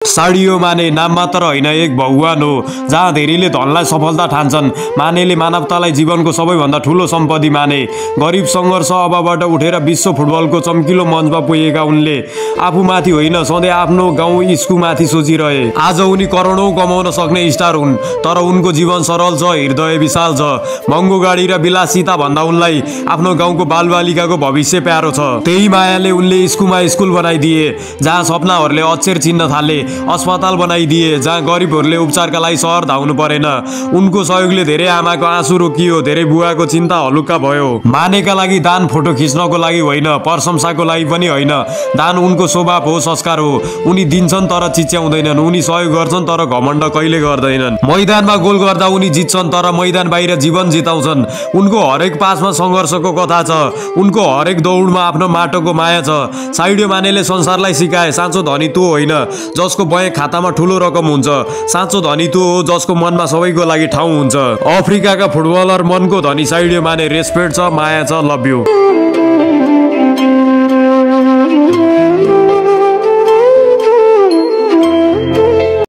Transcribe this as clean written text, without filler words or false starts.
साडियो माने नाम मात्र होइन, एक भगवान हो। जहाँ धेरैले धनलाई सफलता ठान्छन्, मानेले मानवतालाई जीवनको सबैभन्दा ठूलो सम्पत्ति माने। गरिब सङ्घर्ष अभावबाट उठेर विश्व फुटबलको चम्किलो मञ्चमा पुगेका उनले आफूमाथि होइन, सधैँ आफ्नो गाउँ स्कुलमाथि सोचिरहे। आज उनी करोडौँ कमाउन सक्ने स्टार हुन्, तर उनको जीवन सरल छ, हृदय विशाल छ। महँगो गाडी र विलासिता भन्दा उनलाई आफ्नो गाउँको बालबालिकाको भविष्य प्यारो छ। त्यही मायाले उनले स्कुलमा स्कुल बनाइदिए, जहाँ सपनाहरूले अक्षर चिन्न थाले। अस्पताल बनाइदिए, जहाँ गरिबहरूले उपचारका लागि सहर धाउनु परेन। उनको सहयोगले धेरै आमाको आँसु रोकियो, धेरै बुवाको चिन्ता हलुक्का भयो। मानेका लागि दान फोटो खिच्नको लागि होइन, प्रशंसाको लागि पनि होइन। दान उनको स्वभाव हो, संस्कार हो। उनी दिन्छन् तर चिच्याउँदैनन्, उनी सहयोग गर्छन् तर घमण्ड कहिले गर्दैनन्। मैदानमा गोल गर्दा उनी जित्छन्, तर मैदान बाहिर जीवन जिताउँछन्। उनको हरेक पासमा सङ्घर्षको कथा छ, उनको हरेक दौडमा आफ्नो माटोको माया छ। साइडियो मानेले संसारलाई सिकाए, साँचो धनी त्यो होइन जसको बैंक खातामा ठूलो रकम हुन्छ, साँचो धनी त्यो हो जसको मनमा सबैको लागि ठाउँ हुन्छ। अफ्रिकाका फुटबलर मनको धनी साइडियो माने। रेस्पेक्ट छ, माया छ, लभ यू।